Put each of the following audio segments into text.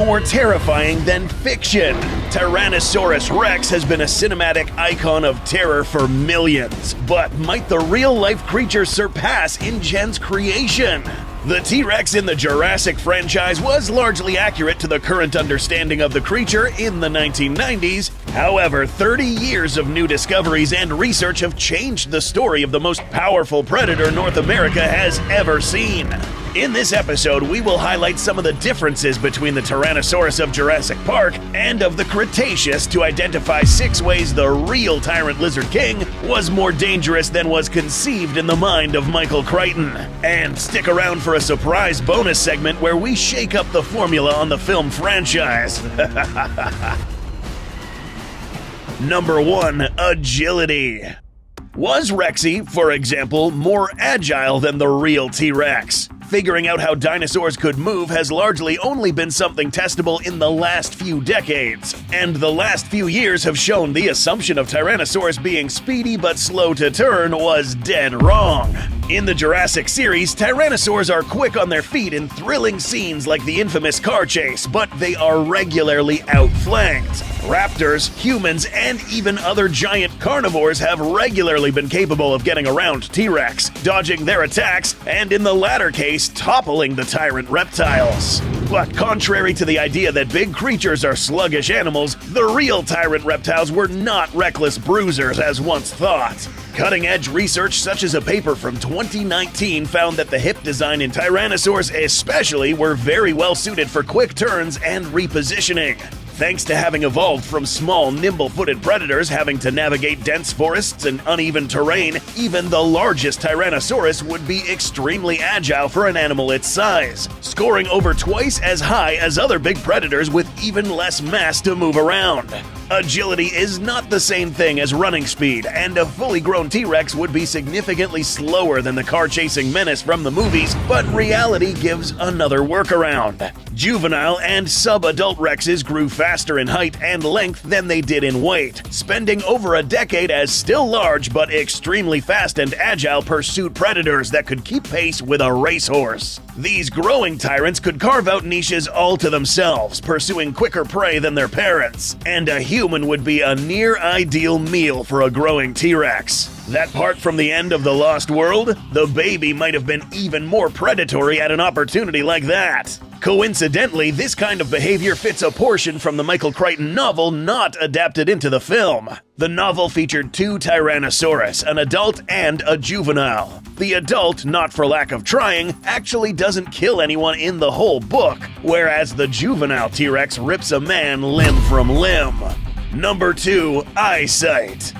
more terrifying than fiction. Tyrannosaurus Rex has been a cinematic icon of terror for millions, but might the real-life creature surpass InGen's creation? The T-Rex in the Jurassic franchise was largely accurate to the current understanding of the creature in the 1990s. However, 30 years of new discoveries and research have changed the story of the most powerful predator North America has ever seen. In this episode, we will highlight some of the differences between the Tyrannosaurus of Jurassic Park and of the Cretaceous to identify 6 ways the real Tyrant Lizard King was more dangerous than was conceived in the mind of Michael Crichton. And stick around for a surprise bonus segment where we shake up the formula on the film franchise. Number 1. Agility. Was Rexy, for example, more agile than the real T-Rex? Figuring out how dinosaurs could move has largely only been something testable in the last few decades, and the last few years have shown the assumption of Tyrannosaurus being speedy but slow to turn was dead wrong. In the Jurassic series, Tyrannosaurs are quick on their feet in thrilling scenes like the infamous car chase, but they are regularly outflanked. Raptors, humans, and even other giant carnivores have regularly been capable of getting around T-Rex, dodging their attacks, and in the latter case, toppling the tyrant reptiles. But contrary to the idea that big creatures are sluggish animals, the real tyrant reptiles were not reckless bruisers as once thought. Cutting-edge research such as a paper from 2019 found that the hip design in Tyrannosaurs especially were very well suited for quick turns and repositioning. Thanks to having evolved from small, nimble-footed predators having to navigate dense forests and uneven terrain, even the largest Tyrannosaurus would be extremely agile for an animal its size, scoring over twice as high as other big predators with even less mass to move around. Agility is not the same thing as running speed, and a fully grown T-Rex would be significantly slower than the car-chasing menace from the movies, but reality gives another workaround. Juvenile and sub-adult Rexes grew faster in height and length than they did in weight, spending over a decade as still large but extremely fast and agile pursuit predators that could keep pace with a racehorse. These growing tyrants could carve out niches all to themselves, pursuing quicker prey than their parents, and a human would be a near-ideal meal for a growing T-Rex. That part from the end of The Lost World? The baby might have been even more predatory at an opportunity like that. Coincidentally, this kind of behavior fits a portion from the Michael Crichton novel not adapted into the film. The novel featured 2 Tyrannosaurus, an adult and a juvenile. The adult, not for lack of trying, actually doesn't kill anyone in the whole book, whereas the juvenile T-Rex rips a man limb from limb. Number 2. Eyesight.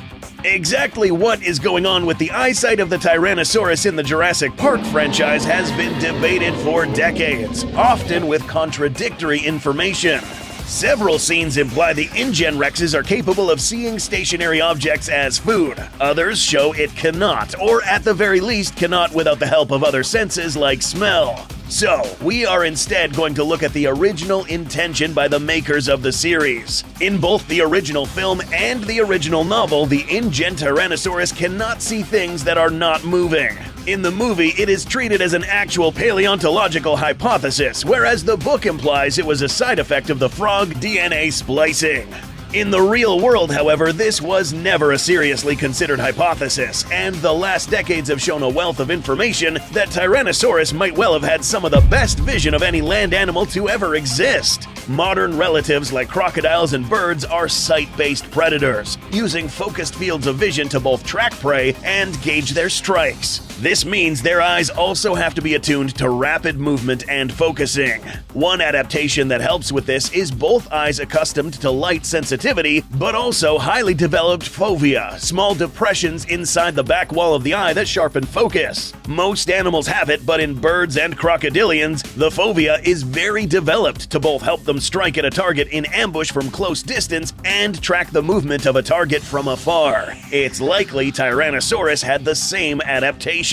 Exactly what is going on with the eyesight of the Tyrannosaurus in the Jurassic Park franchise has been debated for decades, often with contradictory information. Several scenes imply the InGen Rexes are capable of seeing stationary objects as food. Others show it cannot, or at the very least cannot without the help of other senses like smell. So, we are instead going to look at the original intention by the makers of the series. In both the original film and the original novel, the InGen Tyrannosaurus cannot see things that are not moving. In the movie, it is treated as an actual paleontological hypothesis, whereas the book implies it was a side effect of the frog DNA splicing. In the real world, however, this was never a seriously considered hypothesis, and the last decades have shown a wealth of information that Tyrannosaurus might well have had some of the best vision of any land animal to ever exist. Modern relatives like crocodiles and birds are sight-based predators, using focused fields of vision to both track prey and gauge their strikes. This means their eyes also have to be attuned to rapid movement and focusing. One adaptation that helps with this is both eyes accustomed to light sensitivity, but also highly developed fovea, small depressions inside the back wall of the eye that sharpen focus. Most animals have it, but in birds and crocodilians, the fovea is very developed to both help them strike at a target in ambush from close distance and track the movement of a target from afar. It's likely Tyrannosaurus had the same adaptation.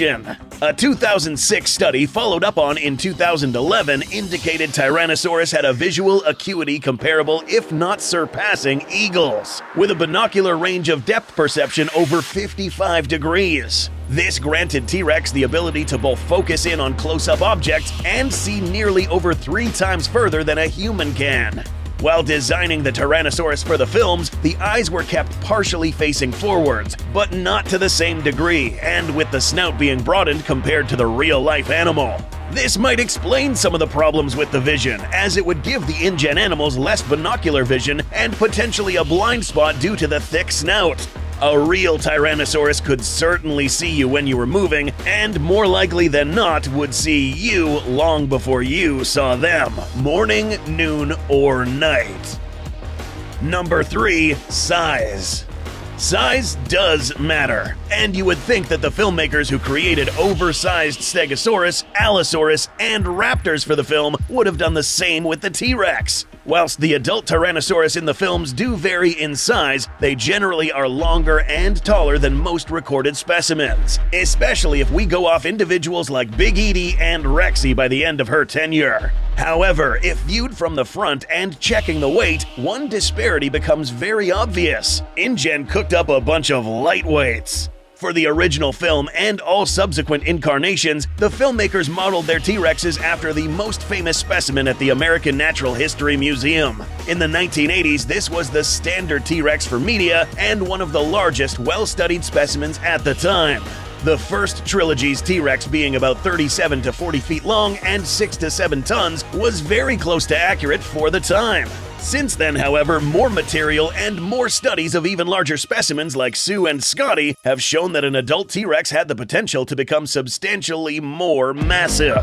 A 2006 study followed up on in 2011 indicated Tyrannosaurus had a visual acuity comparable, if not surpassing, eagles, with a binocular range of depth perception over 55 degrees. This granted T-Rex the ability to both focus in on close-up objects and see nearly over 3 times further than a human can. While designing the Tyrannosaurus for the films, the eyes were kept partially facing forwards, but not to the same degree, and with the snout being broadened compared to the real-life animal. This might explain some of the problems with the vision, as it would give the in-gen animals less binocular vision and potentially a blind spot due to the thick snout. A real Tyrannosaurus could certainly see you when you were moving, and more likely than not would see you long before you saw them, morning, noon, or night. Number 3. Size. Size does matter, and you would think that the filmmakers who created oversized Stegosaurus, Allosaurus, and Raptors for the film would have done the same with the T-Rex. Whilst the adult Tyrannosaurus in the films do vary in size, they generally are longer and taller than most recorded specimens, especially if we go off individuals like Big Edie and Rexy by the end of her tenure. However, if viewed from the front and checking the weight, one disparity becomes very obvious. InGen cooked up a bunch of lightweights. For the original film and all subsequent incarnations, the filmmakers modeled their T-Rexes after the most famous specimen at the American Natural History Museum. In the 1980s, this was the standard T-Rex for media and one of the largest, well-studied specimens at the time. The first trilogy's T-Rex being about 37 to 40 feet long and 6 to 7 tons was very close to accurate for the time. Since then, however, more material and more studies of even larger specimens like Sue and Scotty have shown that an adult T-Rex had the potential to become substantially more massive.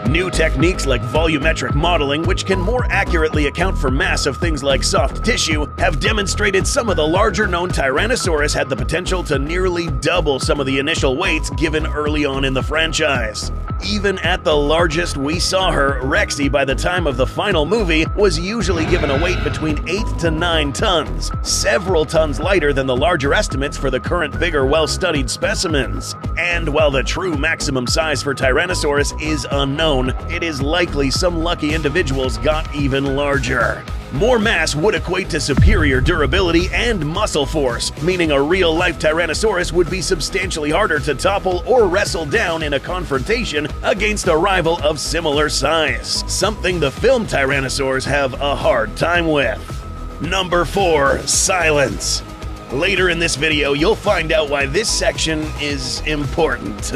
New techniques like volumetric modeling, which can more accurately account for mass of things like soft tissue, have demonstrated some of the larger known Tyrannosaurus had the potential to nearly double some of the initial weights given early on in the franchise. Even at the largest we saw her, Rexy, by the time of the final movie, was usually given a weight between 8 to 9 tons, several tons lighter than the larger estimates for the current bigger, well-studied specimens. And while the true maximum size for Tyrannosaurus is unknown, it is likely some lucky individuals got even larger. More mass would equate to superior durability and muscle force, meaning a real-life Tyrannosaurus would be substantially harder to topple or wrestle down in a confrontation against a rival of similar size, something the film Tyrannosaurs have a hard time with. Number 4. Silence. Later in this video, you'll find out why this section is important.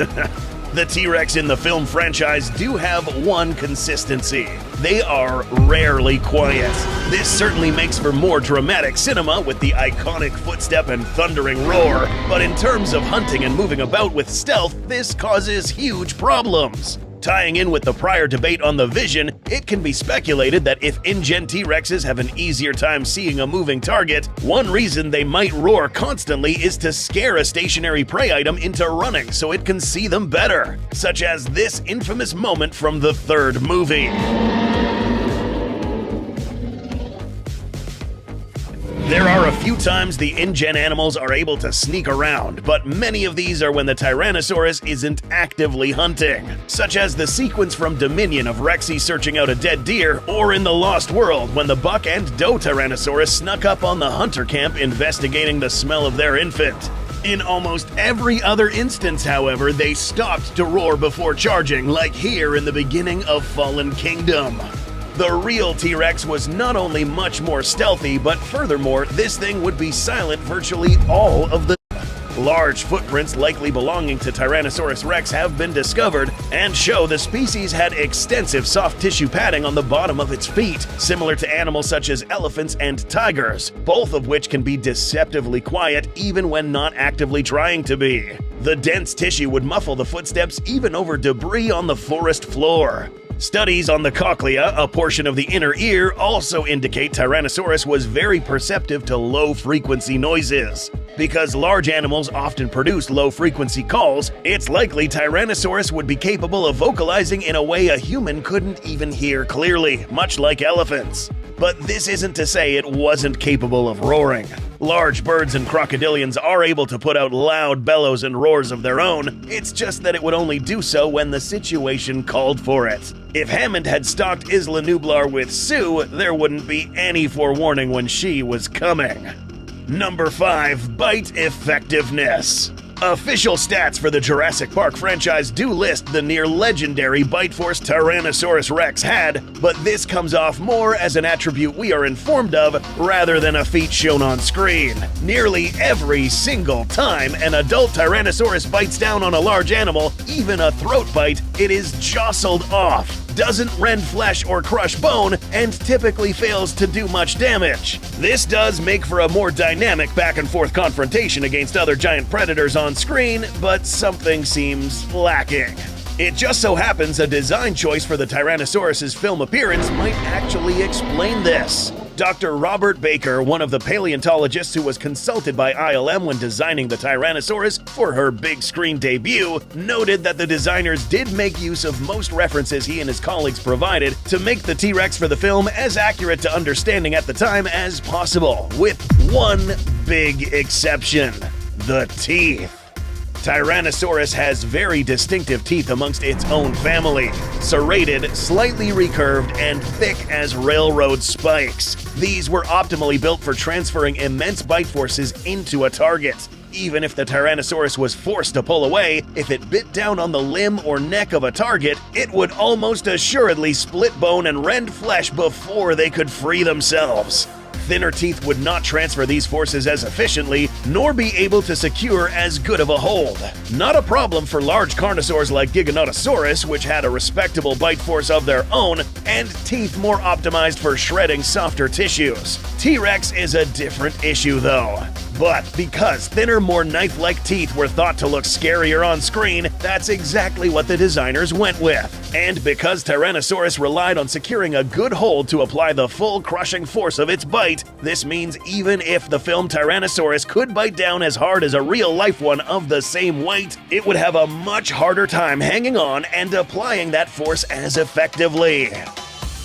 The T-Rex in the film franchise do have one consistency. They are rarely quiet. This certainly makes for more dramatic cinema with the iconic footstep and thundering roar, but in terms of hunting and moving about with stealth, this causes huge problems. Tying in with the prior debate on the vision, it can be speculated that if InGen T-Rexes have an easier time seeing a moving target, one reason they might roar constantly is to scare a stationary prey item into running so it can see them better, such as this infamous moment from the third movie. There are a few times the InGen animals are able to sneak around, but many of these are when the Tyrannosaurus isn't actively hunting, such as the sequence from Dominion of Rexy searching out a dead deer, or in The Lost World when the buck and doe Tyrannosaurus snuck up on the hunter camp investigating the smell of their infant. In almost every other instance, however, they stopped to roar before charging, like here in the beginning of Fallen Kingdom. The real T-Rex was not only much more stealthy, but furthermore, this thing would be silent virtually all of the large footprints likely belonging to Tyrannosaurus rex have been discovered and show the species had extensive soft tissue padding on the bottom of its feet, similar to animals such as elephants and tigers, both of which can be deceptively quiet even when not actively trying to be. The dense tissue would muffle the footsteps even over debris on the forest floor. Studies on the cochlea, a portion of the inner ear, also indicate Tyrannosaurus was very perceptive to low-frequency noises. Because large animals often produce low-frequency calls, it's likely Tyrannosaurus would be capable of vocalizing in a way a human couldn't even hear clearly, much like elephants. But this isn't to say it wasn't capable of roaring. Large birds and crocodilians are able to put out loud bellows and roars of their own. It's just that it would only do so when the situation called for it. If Hammond had stalked Isla Nublar with Sue, there wouldn't be any forewarning when she was coming. Number 5. Bite effectiveness. Official stats for the Jurassic Park franchise do list the near-legendary bite force Tyrannosaurus Rex had, but this comes off more as an attribute we are informed of rather than a feat shown on screen. Nearly every single time an adult Tyrannosaurus bites down on a large animal, even a throat bite, it is jostled off, doesn't rend flesh or crush bone, and typically fails to do much damage. This does make for a more dynamic back-and-forth confrontation against other giant predators on screen, but something seems lacking. It just so happens a design choice for the Tyrannosaurus's film appearance might actually explain this. Dr. Robert Baker, one of the paleontologists who was consulted by ILM when designing the Tyrannosaurus for her big screen debut, noted that the designers did make use of most references he and his colleagues provided to make the T-Rex for the film as accurate to understanding at the time as possible, with one big exception: the teeth. Tyrannosaurus has very distinctive teeth amongst its own family, serrated, slightly recurved, and thick as railroad spikes. These were optimally built for transferring immense bite forces into a target. Even if the Tyrannosaurus was forced to pull away, if it bit down on the limb or neck of a target, it would almost assuredly split bone and rend flesh before they could free themselves. Thinner teeth would not transfer these forces as efficiently, nor be able to secure as good of a hold. Not a problem for large carnosaurs like Giganotosaurus, which had a respectable bite force of their own, and teeth more optimized for shredding softer tissues. T-Rex is a different issue though. But because thinner, more knife-like teeth were thought to look scarier on screen, that's exactly what the designers went with. And because Tyrannosaurus relied on securing a good hold to apply the full crushing force of its bite, this means even if the film Tyrannosaurus could bite down as hard as a real-life one of the same weight, it would have a much harder time hanging on and applying that force as effectively.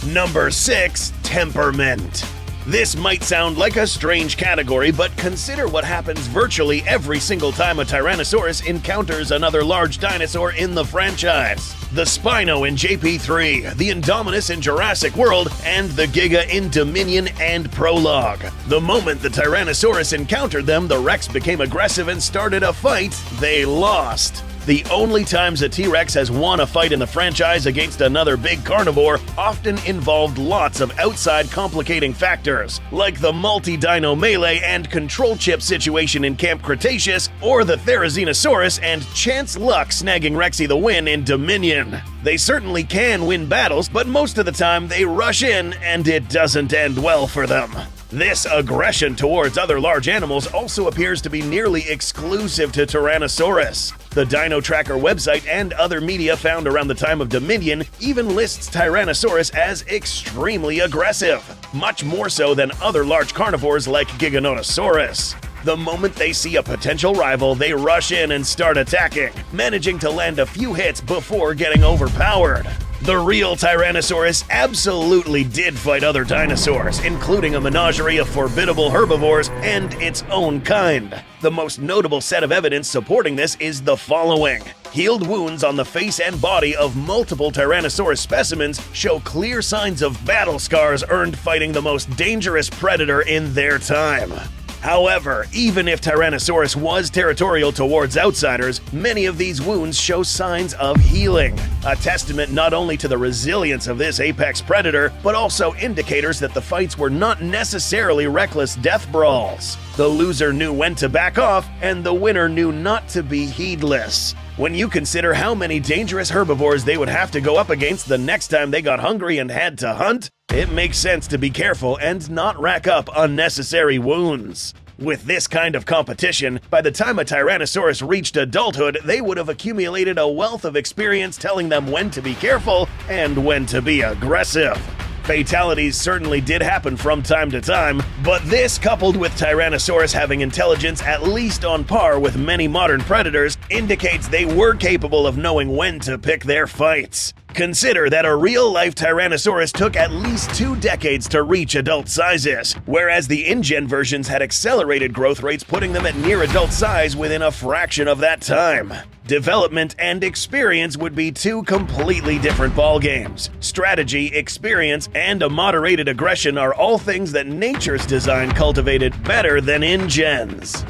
Number 6. Temperament. This might sound like a strange category, but consider what happens virtually every single time a Tyrannosaurus encounters another large dinosaur in the franchise. The Spino in JP3, the Indominus in Jurassic World, and the Giga in Dominion and Prologue. The moment the Tyrannosaurus encountered them, the Rex became aggressive and started a fight. They lost. The only times a T-Rex has won a fight in the franchise against another big carnivore often involved lots of outside complicating factors, like the multi-dino melee and control chip situation in Camp Cretaceous, or the Therizinosaurus and chance luck snagging Rexy the win in Dominion. They certainly can win battles, but most of the time they rush in and it doesn't end well for them. This aggression towards other large animals also appears to be nearly exclusive to Tyrannosaurus. The Dino Tracker website and other media found around the time of Dominion even lists Tyrannosaurus as extremely aggressive, much more so than other large carnivores like Giganotosaurus. The moment they see a potential rival, they rush in and start attacking, managing to land a few hits before getting overpowered. The real Tyrannosaurus absolutely did fight other dinosaurs, including a menagerie of formidable herbivores and its own kind. The most notable set of evidence supporting this is the following. Healed wounds on the face and body of multiple Tyrannosaurus specimens show clear signs of battle scars earned fighting the most dangerous predator in their time. However, even if Tyrannosaurus was territorial towards outsiders, many of these wounds show signs of healing, a testament not only to the resilience of this apex predator, but also indicators that the fights were not necessarily reckless death brawls. The loser knew when to back off, and the winner knew not to be heedless. When you consider how many dangerous herbivores they would have to go up against the next time they got hungry and had to hunt, it makes sense to be careful and not rack up unnecessary wounds. With this kind of competition, by the time a Tyrannosaurus reached adulthood, they would have accumulated a wealth of experience telling them when to be careful and when to be aggressive. Fatalities certainly did happen from time to time, but this, coupled with Tyrannosaurus having intelligence at least on par with many modern predators, indicates they were capable of knowing when to pick their fights. Consider that a real-life Tyrannosaurus took at least 2 decades to reach adult sizes, whereas the InGen versions had accelerated growth rates, putting them at near adult size within a fraction of that time. Development and experience would be 2 completely different ballgames. Strategy, experience, and a moderated aggression are all things that nature's design cultivated better than InGen's.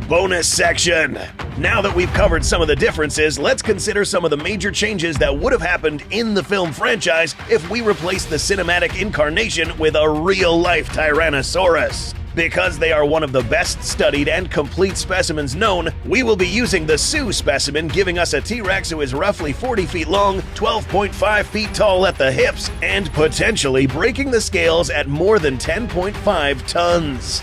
Bonus section. Now that we've covered some of the differences, let's consider some of the major changes that would have happened in the film franchise if we replaced the cinematic incarnation with a real-life Tyrannosaurus. Because they are one of the best studied and complete specimens known, we will be using the Sue specimen, giving us a T-Rex who is roughly 40 feet long, 12.5 feet tall at the hips, and potentially breaking the scales at more than 10.5 tons.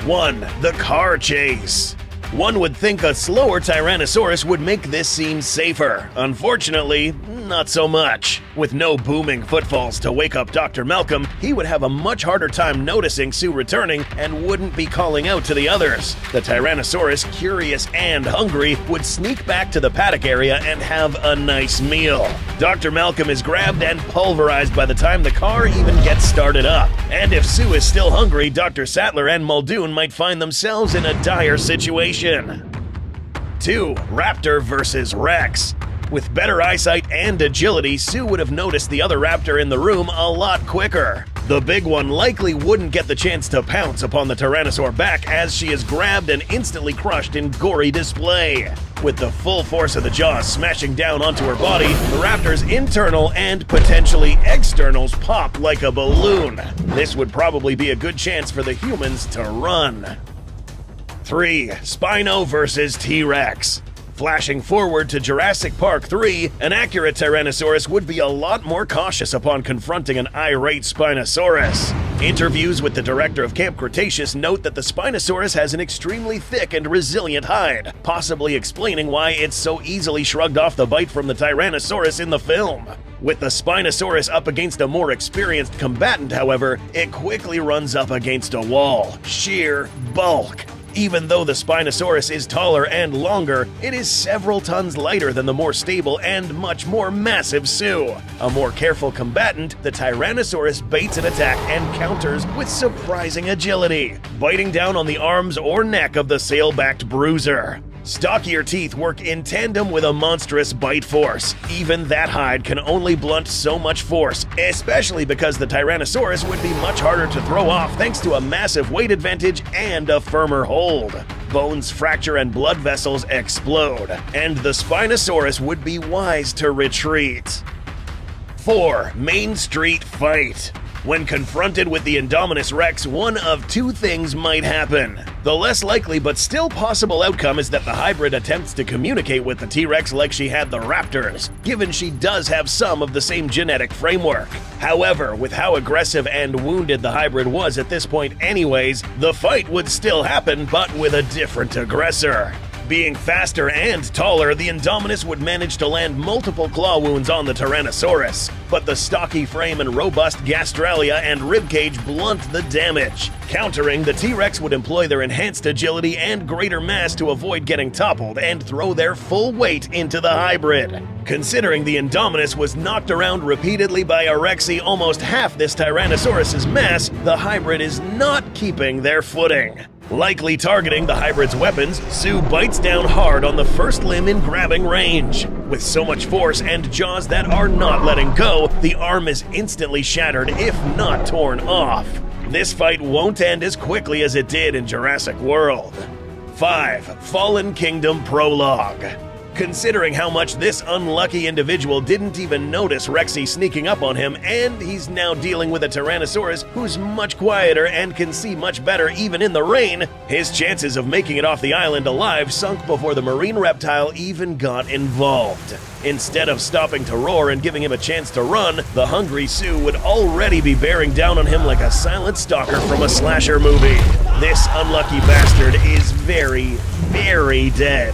1. The car chase. One would think a slower Tyrannosaurus would make this seem safer. Unfortunately, not so much. With no booming footfalls to wake up Dr. Malcolm, he would have a much harder time noticing Sue returning and wouldn't be calling out to the others. The Tyrannosaurus, curious and hungry, would sneak back to the paddock area and have a nice meal. Dr. Malcolm is grabbed and pulverized by the time the car even gets started up. And if Sue is still hungry, Dr. Sattler and Muldoon might find themselves in a dire situation. 2. Raptor versus Rex. With better eyesight and agility, Sue would have noticed the other raptor in the room a lot quicker. The big one likely wouldn't get the chance to pounce upon the Tyrannosaur back, as she is grabbed and instantly crushed in gory display. With the full force of the jaws smashing down onto her body, the raptor's internal and potentially externals pop like a balloon. This would probably be a good chance for the humans to run. 3. Spino versus T-Rex. Flashing forward to Jurassic Park 3, an accurate Tyrannosaurus would be a lot more cautious upon confronting an irate Spinosaurus. Interviews with the director of Camp Cretaceous note that the Spinosaurus has an extremely thick and resilient hide, possibly explaining why it's so easily shrugged off the bite from the Tyrannosaurus in the film. With the Spinosaurus up against a more experienced combatant, however, it quickly runs up against a wall. Sheer bulk. Even though the Spinosaurus is taller and longer, it is several tons lighter than the more stable and much more massive Sue. A more careful combatant, the Tyrannosaurus baits an attack and counters with surprising agility, biting down on the arms or neck of the sail-backed bruiser. Stockier teeth work in tandem with a monstrous bite force. Even that hide can only blunt so much force, especially because the Tyrannosaurus would be much harder to throw off thanks to a massive weight advantage and a firmer hold. Bones fracture and blood vessels explode, and the Spinosaurus would be wise to retreat. 4. Main Street Fight. When confronted with the Indominus Rex, one of 2 things might happen. The less likely but still possible outcome is that the hybrid attempts to communicate with the T-Rex like she had the raptors, given she does have some of the same genetic framework. However, with how aggressive and wounded the hybrid was at this point anyways, the fight would still happen, but with a different aggressor. Being faster and taller, the Indominus would manage to land multiple claw wounds on the Tyrannosaurus, but the stocky frame and robust gastralia and ribcage blunt the damage. Countering, the T-Rex would employ their enhanced agility and greater mass to avoid getting toppled and throw their full weight into the hybrid. Considering the Indominus was knocked around repeatedly by a Rexy almost half this Tyrannosaurus's mass, the hybrid is not keeping their footing. Likely targeting the hybrid's weapons, Sue bites down hard on the first limb in grabbing range. With so much force and jaws that are not letting go, the arm is instantly shattered, if not torn off. This fight won't end as quickly as it did in Jurassic World. 5. Fallen Kingdom Prologue. Considering how much this unlucky individual didn't even notice Rexy sneaking up on him, and he's now dealing with a Tyrannosaurus who's much quieter and can see much better even in the rain, his chances of making it off the island alive sunk before the marine reptile even got involved. Instead of stopping to roar and giving him a chance to run, the hungry Sue would already be bearing down on him like a silent stalker from a slasher movie. This unlucky bastard is very, very dead.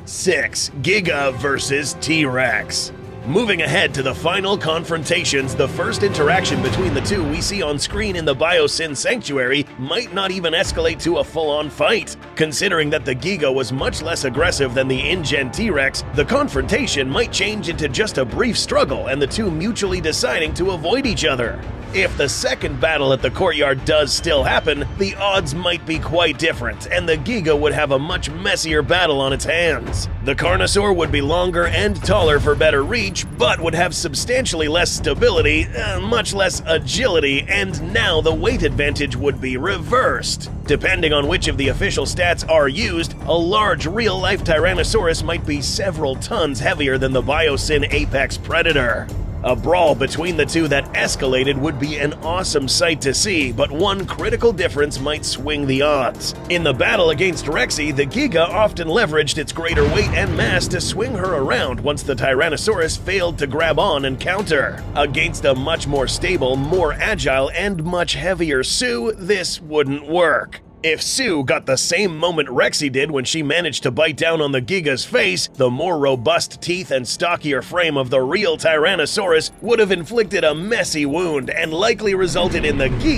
6. Giga versus T-Rex. Moving ahead to the final confrontations, the first interaction between the two we see on screen in the Biosyn Sanctuary might not even escalate to a full-on fight. Considering that the Giga was much less aggressive than the InGen T-Rex, the confrontation might change into just a brief struggle and the two mutually deciding to avoid each other. If the second battle at the courtyard does still happen, the odds might be quite different, and the Giga would have a much messier battle on its hands. The Carnosaur would be longer and taller for better reach, but would have substantially less stability, much less agility, and now the weight advantage would be reversed. Depending on which of the official stats are used, a large real-life Tyrannosaurus might be several tons heavier than the Biosyn Apex Predator. A brawl between the two that escalated would be an awesome sight to see, but one critical difference might swing the odds. In the battle against Rexy, the Giga often leveraged its greater weight and mass to swing her around once the Tyrannosaurus failed to grab on and counter. Against a much more stable, more agile, and much heavier Sue, this wouldn't work. If Sue got the same moment Rexy did when she managed to bite down on the Giga's face, the more robust teeth and stockier frame of the real Tyrannosaurus would have inflicted a messy wound and likely resulted in the Giga